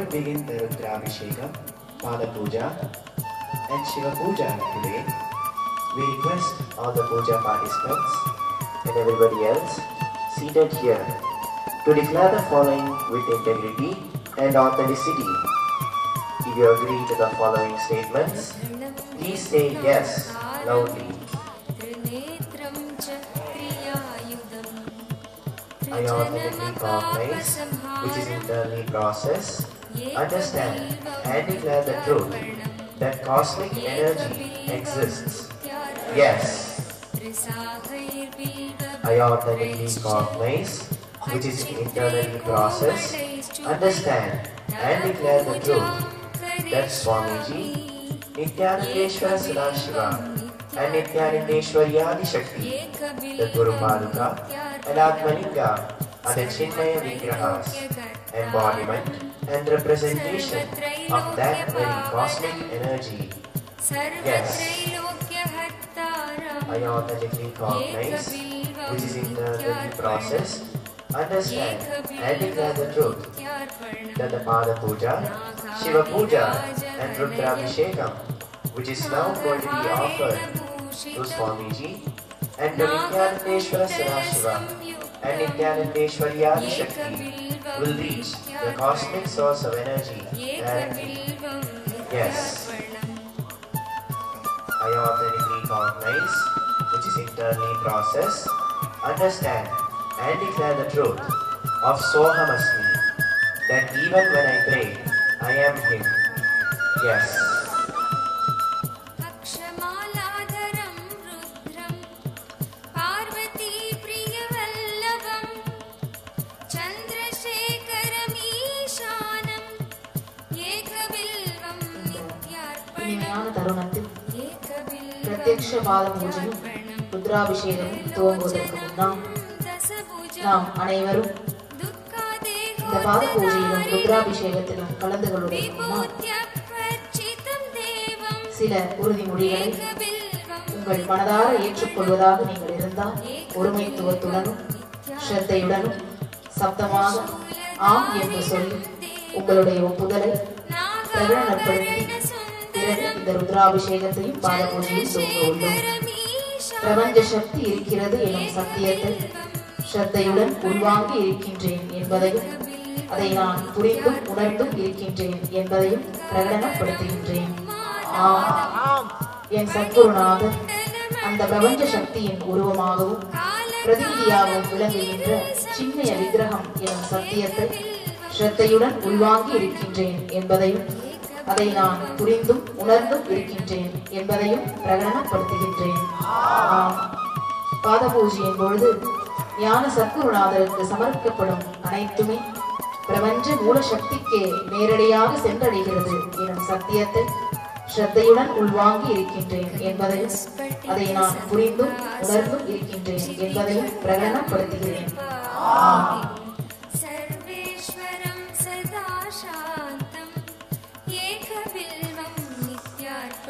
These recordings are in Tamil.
we begin the Rudrabhishekam, Pada Puja and Shiva Puja today, we request all the puja participants and everybody else seated here to declare the following with integrity and authenticity. If you agree to the following statements, please say yes loudly. I authentically recognize, which is internally process, understand and declare the truth that cosmic energy exists. Yes. I authentically recognize, which is internally process, understand and declare the truth that Swamiji, Nityanandeshwara Sadashiva and Nityanandeshwari Adi Shakti, the Guru Paduka and Atmalinga are the Chinmaya Vigrahas, embodiment and representation of that very cosmic energy. Yes. I authentically recognize, which is internally processed, understand and declare the truth that the Pada Puja, Shiva Puja and Rudrabhishekam, which is now going to be offered to Swamiji and to Nityanandeshwara Sadashiva and Nityanandeshwari Adi Shakti will reach the cosmic source of energy directly. Yes. I authentically recognize, which is internally processed, understand and declare the truth of Sohamasmi, that even when I pray, I am Him. Yes. தருணத்தில் பிரத்யக்ஷ பாத பூஜையும் ருத்ராபிஷேகமும் துவங்குவதற்கு முன்னால் நாம் அனைவரும் இந்த பாத பூஜையிலும் ருத்ராபிஷேகத்திலும் கலந்து கொள்வதற்கு முன்னால் சில உறுதிமொழிகளை உங்கள் மனதார ஏற்றுக்கொள்வதாக நீங்கள் இருந்தால் ஒருமைத்துவத்துடனும் ஸ்ரத்தையுடனும் சப்தமாக ஆம் என்று சொல்லி உங்களுடைய ஒப்புதலை பிரகடனப்படுத்தி பிறகு இந்த ருத்ராபிஷேகத்தையும் பாத பூஜையும் துவங்க உள்ளோம். பிரபஞ்ச சக்தி இருக்கிறது எனும் சத்தியத்தை ஸ்ரத்தையுடன் உள்வாங்கி இருக்கின்றேன் என்பதையும் அதை நான் புரிந்தும் உணர்ந்தும் இருக்கின்றேன் என்பதையும் பிரகடனப்படுத்துகின்றேன். ஆம், என் சத்குருநாதர் அந்த பிரபஞ்ச சக்தியின் உருவமாகவும் பிரதிநிதியாகவும் விளங்குகின்ற சின்மய விக்கிரகம் எனும் சத்தியத்தை ஸ்ரத்தையுடன் உள்வாங்கி இருக்கின்றேன் என்பதையும் அதை நான் புரிந்தும் உணர்ந்தும் இருக்கின்றேன் என்பதையும் பிரகடனப்படுத்துகின்றேன். பாத பூஜையின் பொழுது ஞான சத்குருநாதருக்கு சமர்ப்பிக்கப்படும் அனைத்துமே பிரபஞ்ச மூல சக்திக்கே நேரடியாக சென்றடைகிறது எனும் சத்தியத்தை ஸ்ரத்தையுடன் உள்வாங்கி இருக்கின்றேன் என்பதையும் அதை நான் புரிந்தும் உணர்ந்தும் இருக்கின்றேன் என்பதையும் பிரகடனப்படுத்துகிறேன்.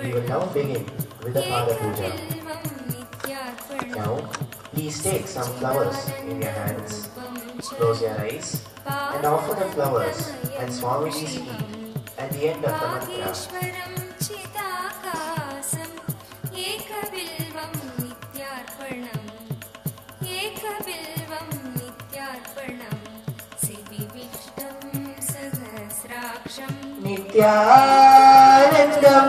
We will now begin with the Pada Puja. Now, please take some flowers in your hands, close your eyes, and offer the flowers at Swamiji's feet at the end of the mantra. Nityanandam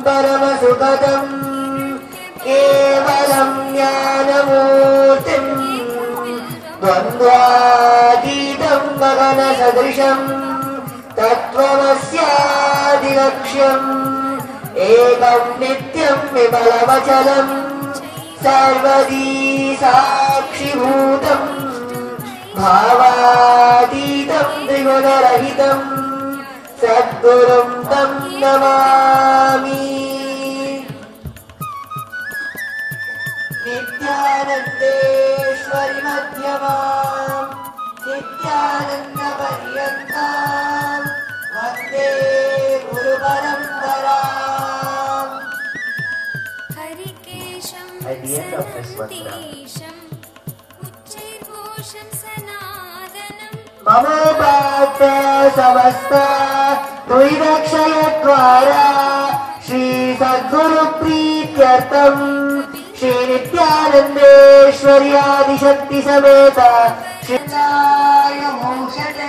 Paramasukadam Kevalam Jnanamurtim Dvandvadidam Magana Sadrisham Tattvamasyadilaksham Ekam Nityam Vimalavachalam Sarvadi Sakshibhutam Bhavadidam Trigunarahitam Sadgurum Tam Namami. Nityanandeshwari Madhyamam Nityananda Paryantam Vande Guru Paramparam. At the end of this mantra, Mama Bhakta Samasta त्वयिदक्षयद्वारा Shri सद्गुरु प्रीत्यर्थम श्री नित्यानंदेश्वरी आदिशक्ति समेत श्रीनाय मोक्षते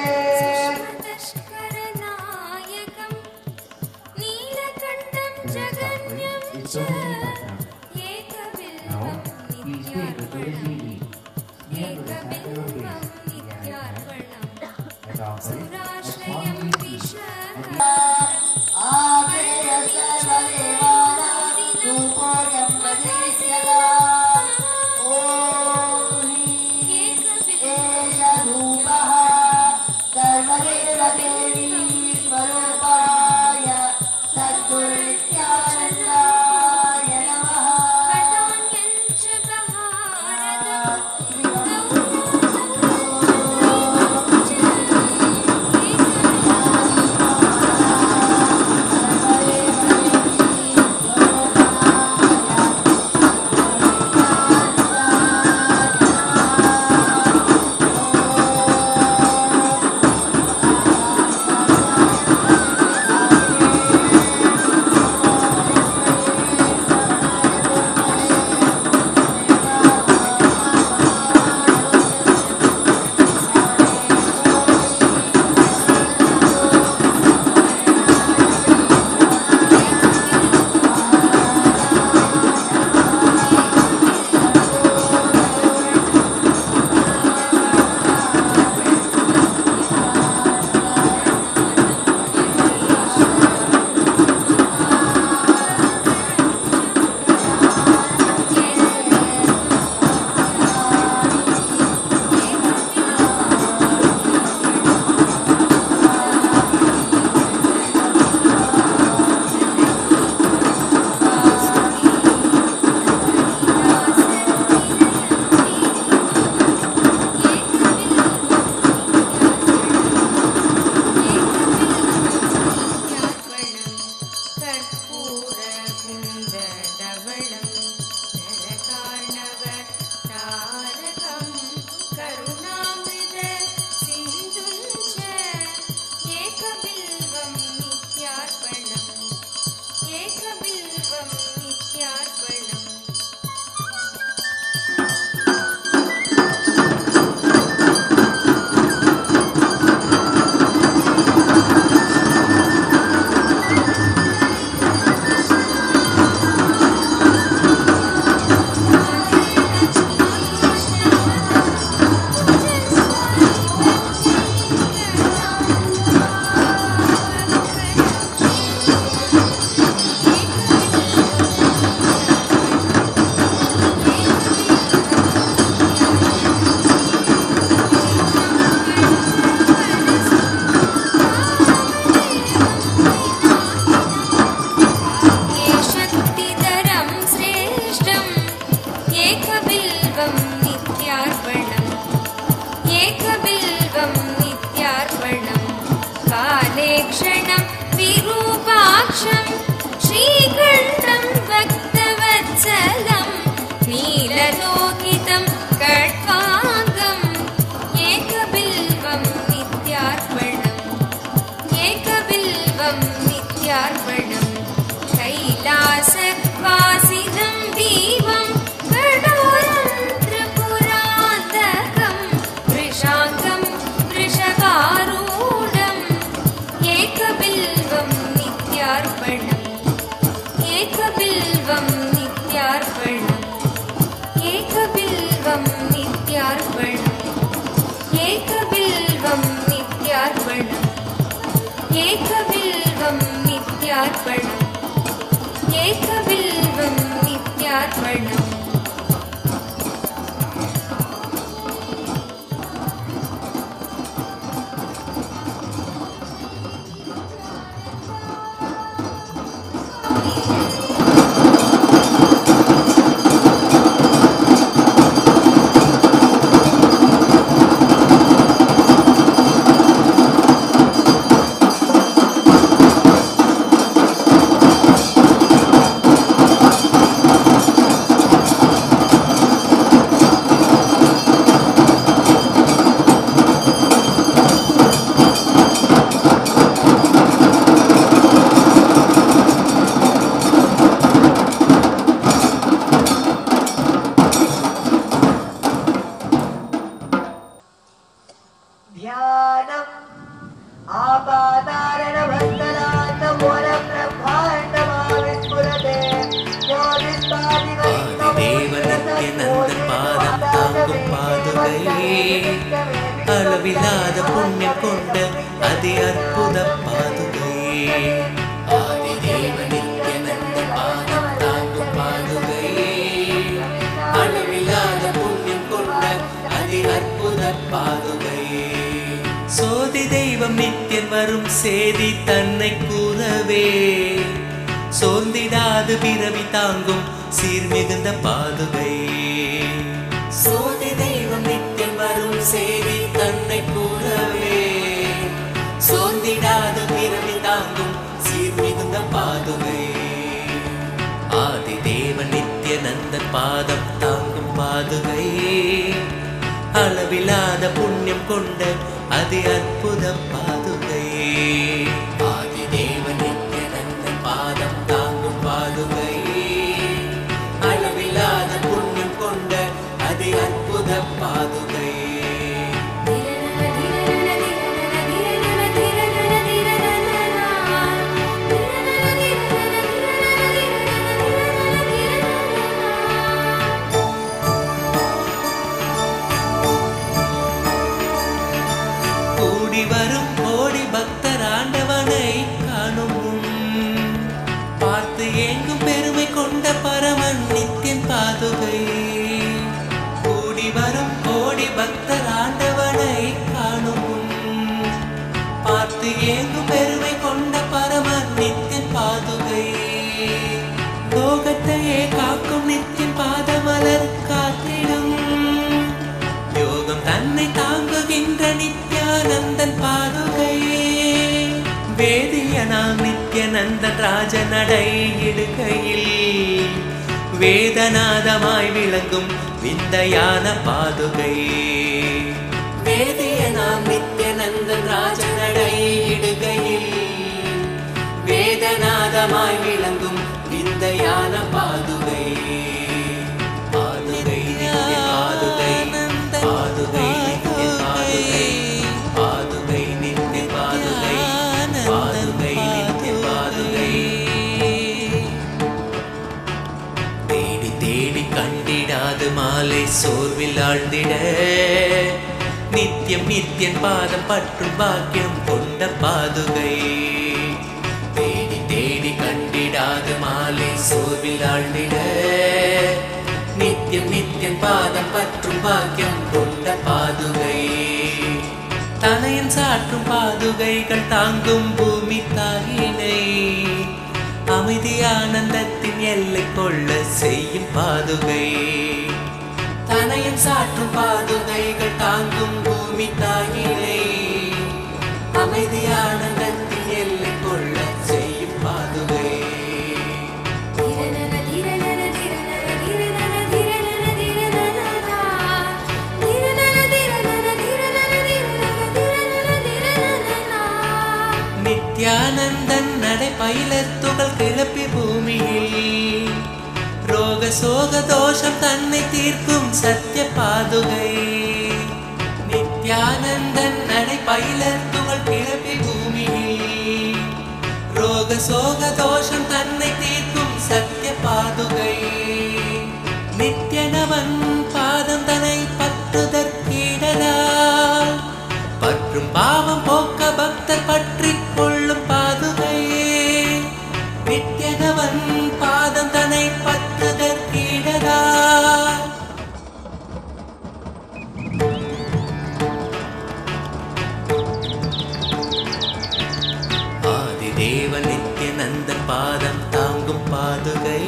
பாதுகை அளவில்லாத புண்ணியம் கொண்ட அதி அற்புத பாதுகை ஆதி தேவ நித்யானந்த பாதம் தாங்கும் பாதுகை அளவில்லாத புண்ணியம் கொண்ட அதி அற்புத பாதுகை சோதி தெய்வம் நித்தியன் வரும் சேதி தன்னை கூறவே சோர்ந்திடாது பிறவி தாங்கும் சீர்மிகுந்த பாதுகை சோதி தெய்வம் நித்தியம் வரும் சேதி தன்னை கூறவே சோர்ந்திடாது பிறவி தாங்கும் சீர்மிகுந்த பாதுகை ஆதி தேவ நித்யானந்த பாதம் தாங்கும் பாதுகை அளவில்லாத புண்ணியம் கொண்ட அதி அற்புத பாதுகை ஆதி தேவ நித்யானந்த பாதம் தாங்கும் பாதுகை அளவில்லாத புண்ணியம் கொண்ட அதி அற்புத பாதுகை கூடி வரும் கோடி பக்தர் ஆண்டவனை காணும் பார்த்து ஏங்கும் பெருமை கொண்ட பரமன் நித்தியன் பாதுகை கூடி வரும் கோடி பக்தர் ஆண்டவனை காணும் பார்த்து ஏங்கும் பெருமை கொண்ட பரமன் நித்தியன் பாதுகை லோகத்தையே காக்கும் நித்தியன் பாதமலர் காத்திடும் யோகம் தன்னை தாங்குகின்ற நித்யானந்தன் பாதுகை வேதியனாம் நித்யானந்தன் ராஜ நடை இடுகையில் வேதநாதமாய் விளங்கும் விந்தையான பாதுகை வேதியனாம் நித்யானந்தன் ராஜ நடை இடுகையில் வேதநாதமாய் விளங்கும் விந்தையான பாதுகை பாதுகை பாதுகை பாதுகை பாதுகை நித்திய பாதுகை பாதுகை நித்திய பாதுகை தேடி தேடி கண்டிடாது மாலை சோர்வில் ஆழ்ந்திட நித்தியம் நித்தியன் பாதம் பற்றும் பாக்கியம் கொண்ட பாதுகை தேடி தேடி கண்டிடாது மாலை சோர்வில் ஆழ்ந்திட நித்தியம் நித்தியன் பாதம் பற்றும் பாக்கியம் கொண்ட பாதுகை தனையன் சாற்றும் பாதுகைகள் தாங்கும் பூமி தாயினை அமைதி ஆனந்தத்தின் எல்லை கொள்ள செய்யும் பாதுகை தனையன் சாற்றும் பாதுகைகள் தாங்கும் பூமி தாயினை அமைதி ஆனந்தத்தின் எல்லை கொள்ள செய்யும் பாதுகை நித்யானந்தன் நடை பயிலத் துகள் கிளப்பி பூமியில் ரோக சோக தோஷம் தன்னை தீர்க்கும் சத்திய பாதுகை நித்யானந்தன் நடை பயிலத் துகள் கிளப்பி பூமியில் ரோக சோக தோஷம் தன்னை தீர்க்கும் சத்திய பாதுகை நித்யனவன் பாதம் தன்னை பற்றுதற்கிடலால் பற்றும் பாவம் போக்க பக்தர் பற்றி கொள்ளும் பாதுகை நித்யனவன் பாதம் தன்னை பற்றுதற்கிடலால் ஆதி தேவ நித்யானந்த பாதம் தாங்கும் பாதுகை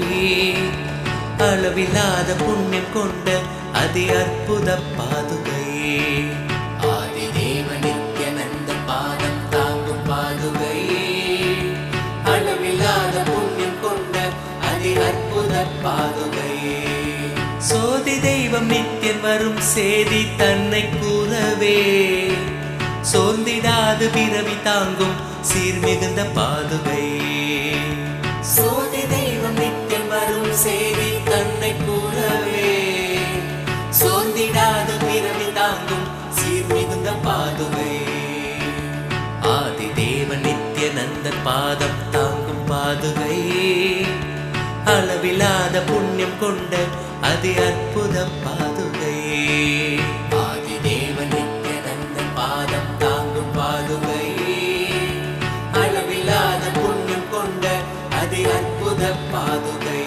அளவில்லாத புண்ணியம் கொண்ட அதி அற்புத பாதுகை ஆதி தேவ நித்யானந்த பாதம் தாங்கும் பாதுகை அளவில்லாத புண்ணியம் கொண்ட அதி அற்புத பாதுகை சோதி தெய்வம் நித்தியன் வரும் சேதி தன்னை கூறவே சோர்ந்திடாது பிறவி தாங்கும் சீர்மிகுந்த பாதுகை சோதி தெய்வம் நித்தியம் வரும் சேதி தன்னை கூறவே சோர்ந்திடாது பிறவி தாங்கும் சீர்மிகுந்த பாதுகை ஆதி தேவ நித்யானந்த பாதம் தாங்கும் பாதுகை அளவில்லாத புண்ணியம் கொண்ட அதி அற்புத பாதுகை அற்புத பாதுகை.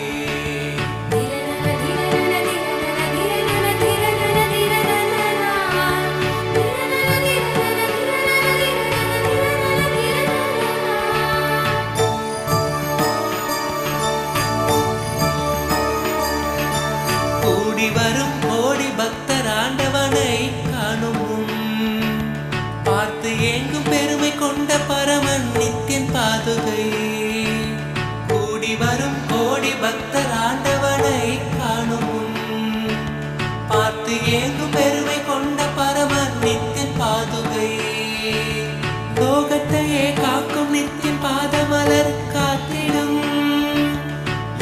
கூடி வரும் கோடி பக்தர் ஆண்டவனை காணும் பார்த்து ஏங்கும் பெருமை கொண்ட பரமன் நித்தியன் பாதுகை. கூடி வரும் கோடி பக்தர் ஆண்டவனை காணும் பார்த்து ஏங்கும் பெருமை கொண்ட பரமன் நித்தியன் பாதுகை. லோகத்தையே காக்கும் நித்தியன் பாதமலர் காத்திடும்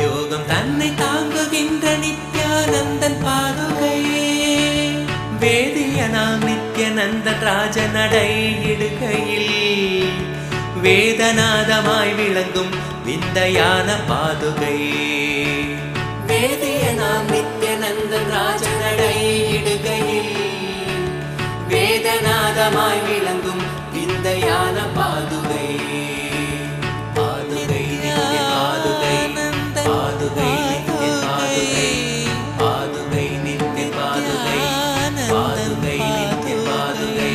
யோகம் தன்னை தாங்குகின்ற நித்யானந்தன் பாதுகை. வேதியனாம் நித்யநந்தன் ராஜ நடை இடுகையில் வேதநாதமாய் விளங்கும் விந்தையான பாதுகை. வேதியனாம் நித்யநந்தன் ராஜ நடை இடுகையில் வேதநாதமாய் விளங்கும் விந்தையான பாதுகை. பாதுகை நித்ய பாதுகை, பாதுகை நித்ய பாதுகை, பாதுகை நித்ய பாதுகை, பாதுகை நித்ய பாதுகை.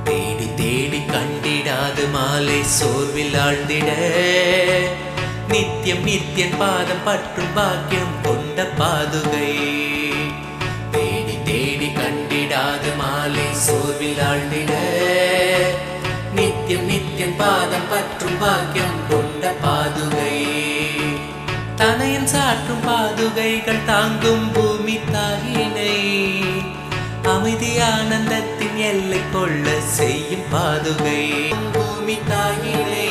தேடி தேடி கண்டிடாது மாலை சோர்வில் ஆழ்ந்திட நித்தியம் நித்தியன் பாதம் பற்றும் பாக்கியம் கொண்ட பாதுகை. தேடி தேடி கண்டிடாது மாலை சோர்வில் ஆழ்ந்திட நித்தியம் நித்தியன் பாதம் பற்றும் பாக்கியம் கொண்ட பாதுகை. தனையன் சாற்றும் பாதுகைகள் தாங்கும் பூமி தாயினை அமைதி ஆனந்தத்தின் எல்லை கொள்ள செய்யும் பாதுகை. பூமி தாயினை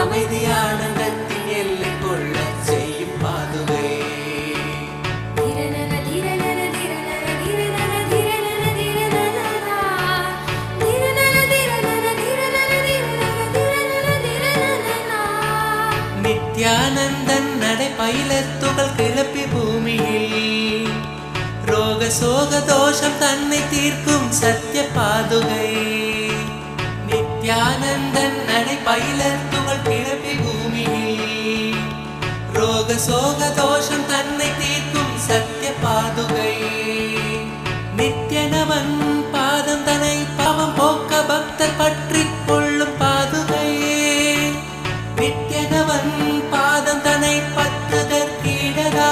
அமைதி ஆனந்தத்தின் எல்லை கொள்ள செய்யும் பாதுகை. நித்யானந்தன் நடை பயிலத் துகள் கிளப்பி பூமியில் ரோக சோக தோஷம் தன்னை தீர்க்கும் சத்திய பாதுகை. நித்யானந்தன் நடை பயிலத் துகள் கிளப்பி பூமியில் ரோக சோக தோஷம் தன்னை தீர்க்கும் சத்திய பாதுகை. நித்யனவன் பாதம் தன்னை பாவம் போக்க பக்தர் பற்றி கொள்ளும் பாதுகை. நித்யனவன் பாதம் தன்னை பற்றுதற்கிடதால்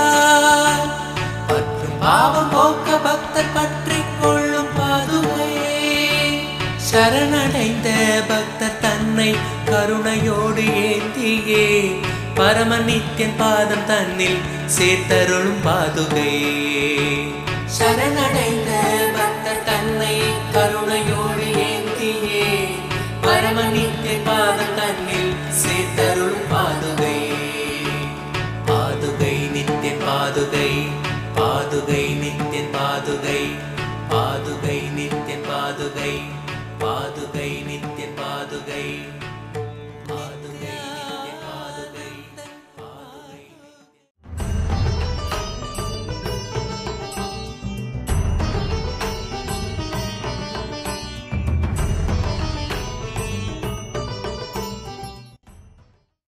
பற்றும் பாவம் போக்க பக்தர் பற்றி கொள்ளும் பாதுகை. சரணடைந்த பக்தர் தன்னை கருணையோடு ஏந்தியே பரம நித்யன் பாதம் தன்னில் சேர்த்தருளும் பாதுகை. சரணடைந்த பக்தர் தன்னை கருணையோடு ஏந்தியே பரம நித்யன் பாதம் தன்னில் சேர்த்தருளும் பாதுகை. பாதுகை நித்யன் பாதுகை, பாதுகை நித்யன் பாதுகை, பாதுகை நித்யன் பாதுகை, பாதுகை நித்யன் பாதுகை.